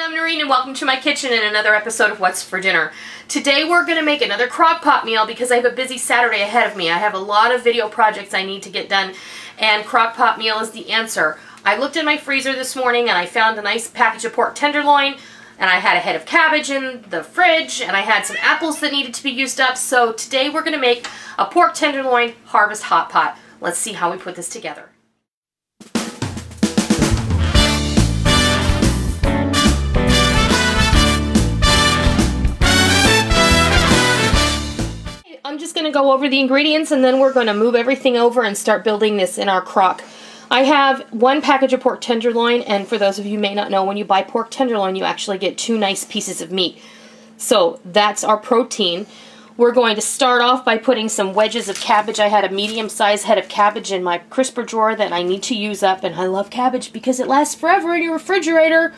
I'm Noreen and welcome to my kitchen and another episode of What's for Dinner. Today we're going to make another Crockpot meal because I have a busy Saturday ahead of me. I have a lot of video projects I need to get done and Crockpot meal is the answer. I looked in my freezer this morning and I found a nice package of pork tenderloin and I had a head of cabbage in the fridge and I had some apples that needed to be used up. So today we're going to make a pork tenderloin harvest hot pot. Let's see how we put this together. I'm just going to go over the ingredients and then we're going to move everything over and start building this in our crock. I have one package of pork tenderloin, and for those of you who may not know, when you buy pork tenderloin you actually get 2 nice pieces of meat. So that's our protein. We're going to start off by putting some wedges of cabbage. I had a medium-sized head of cabbage in my crisper drawer that I need to use up, and I love cabbage because it lasts forever in your refrigerator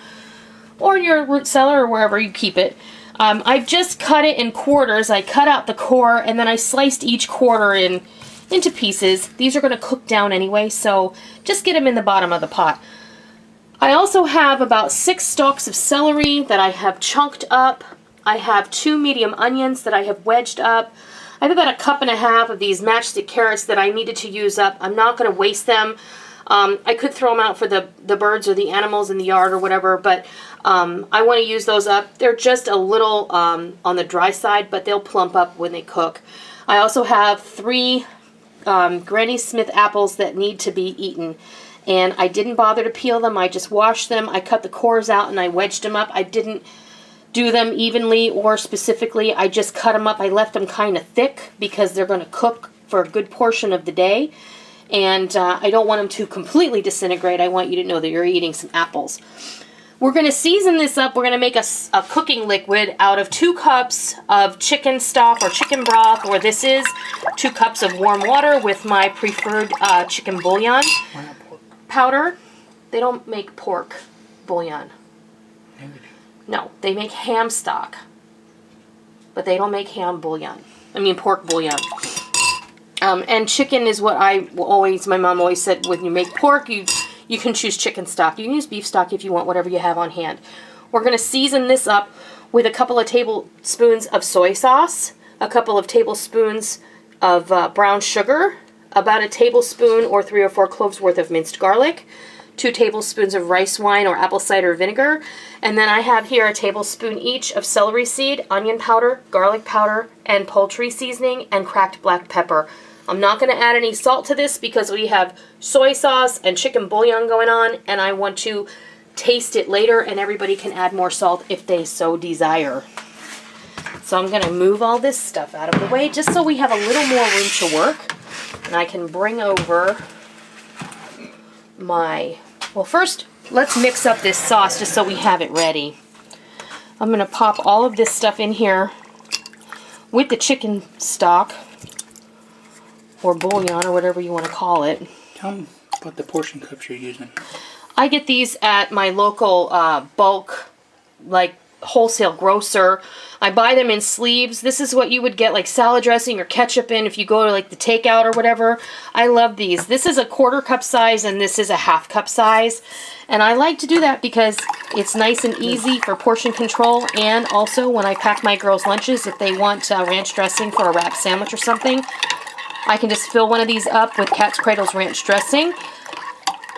or in your root cellar or wherever you keep it. I've just cut it in quarters. I cut out the core and then I sliced each quarter into pieces. These are going to cook down anyway, so just get them in the bottom of the pot. I also have about 6 stalks of celery that I have chunked up. I have 2 medium onions that I have wedged up. I have about 1.5 cups of these matchstick carrots that I needed to use up. I'm not going to waste them. I could throw them out for the birds or the animals in the yard or whatever, but I want to use those up. They're just a little on the dry side, but they'll plump up when they cook. I also have 3 Granny Smith apples that need to be eaten, and I didn't bother to peel them. I just washed them. I cut the cores out and I wedged them up. I didn't do them evenly or specifically. I just cut them up. I left them kind of thick because they're going to cook for a good portion of the day. And I don't want them to completely disintegrate. I want you to know that you're eating some apples. We're going to season this up. We're going to make a cooking liquid out of 2 cups of chicken stock or chicken broth, or this is 2 cups of warm water with my preferred chicken bouillon powder. They don't make pork bouillon. No, they make ham stock, but they don't make ham bouillon. I mean pork bouillon. And chicken is what my mom always said, when you make pork, you can choose chicken stock. You can use beef stock if you want, whatever you have on hand. We're going to season this up with a couple of tablespoons of soy sauce, a couple of tablespoons of brown sugar, about a tablespoon or 3 or 4 cloves worth of minced garlic, 2 tablespoons of rice wine or apple cider vinegar, and then I have here a tablespoon each of celery seed, onion powder, garlic powder, and poultry seasoning, and cracked black pepper. I'm not going to add any salt to this because we have soy sauce and chicken bouillon going on, and I want to taste it later, and everybody can add more salt if they so desire. So I'm going to move all this stuff out of the way just so we have a little more room to work, and I can bring over well, first let's mix up this sauce just so we have it ready. I'm going to pop all of this stuff in here with the chicken stock or bouillon or whatever you want to call it. Tell them what the portion cups you're using. I get these at my local bulk, like wholesale grocer. I buy them in sleeves. This is what you would get like salad dressing or ketchup in if you go to like the takeout or whatever. I love these. This is a 1/4 cup size and this is a 1/2 cup size. And I like to do that because it's nice and easy for portion control, and also when I pack my girls' lunches, if they want ranch dressing for a wrap sandwich or something, I can just fill one of these up with Cat's Cradle's ranch dressing,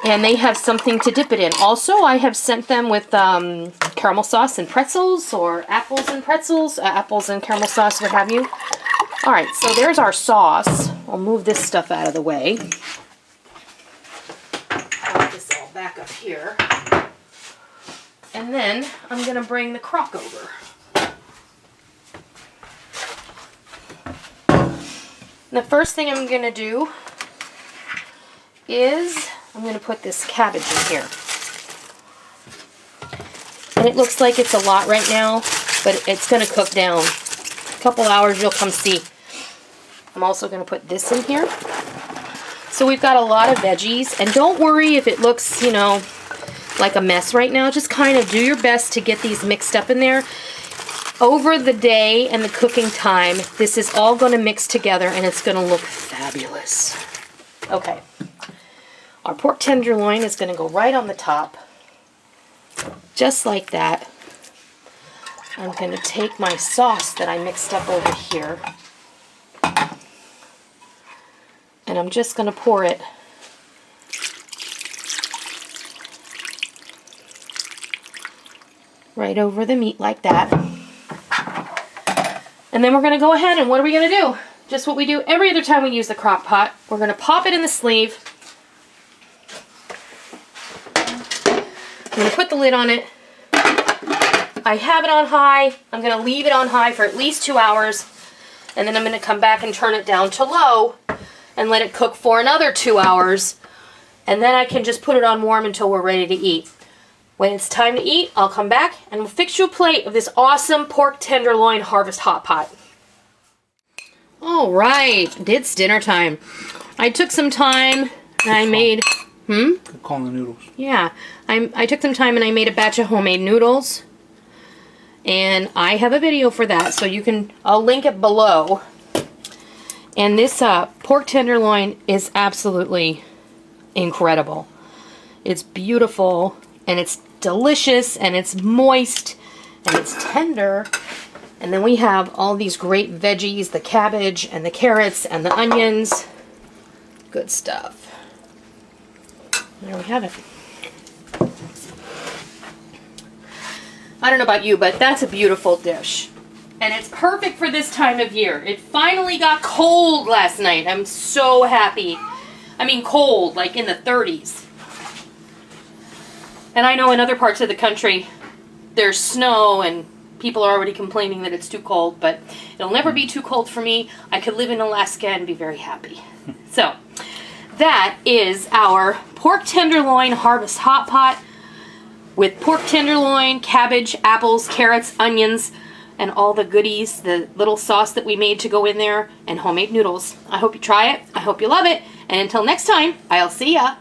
and they have something to dip it in. Also, I have sent them with caramel sauce and pretzels, or apples and pretzels, apples and caramel sauce, what have you. All right, so there's our sauce. I'll move this stuff out of the way. Put this all back up here. And then I'm going to bring the crock over. The first thing I'm going to do is I'm going to put this cabbage in here. And it looks like it's a lot right now, but it's going to cook down. A couple hours, you'll come see. I'm also going to put this in here. So we've got a lot of veggies, and don't worry if it looks, you know, like a mess right now. Just kind of do your best to get these mixed up in there. Over the day and the cooking time, this is all going to mix together and it's going to look fabulous. Okay, our pork tenderloin is going to go right on the top, just like that. I'm going to take my sauce that I mixed up over here, and I'm just going to pour it right over the meat like that. And then we're going to go ahead and what are we going to do? Just what we do every other time we use the crock pot. We're going to pop it in the sleeve. I'm going to put the lid on it. I have it on high. I'm going to leave it on high for at least 2 hours. And then I'm going to come back and turn it down to low and let it cook for another 2 hours. And then I can just put it on warm until we're ready to eat. When it's time to eat, I'll come back and we'll fix you a plate of this awesome pork tenderloin harvest hot pot. All right, it's dinner time. I took some time and I made... Good call on the noodles. Yeah, I took some time and I made a batch of homemade noodles. And I have a video for that, so you can... I'll link it below. And this pork tenderloin is absolutely incredible. It's beautiful, and it's delicious, and it's moist, and it's tender. And then we have all these great veggies, the cabbage, and the carrots, and the onions. Good stuff. There we have it. I don't know about you, but that's a beautiful dish. And it's perfect for this time of year. It finally got cold last night. I'm so happy. I mean cold, like in the 30s. And I know in other parts of the country, there's snow and people are already complaining that it's too cold, but it'll never be too cold for me. I could live in Alaska and be very happy. So, that is our pork tenderloin harvest hot pot with pork tenderloin, cabbage, apples, carrots, onions, and all the goodies, the little sauce that we made to go in there, and homemade noodles. I hope you try it. I hope you love it. And until next time, I'll see ya.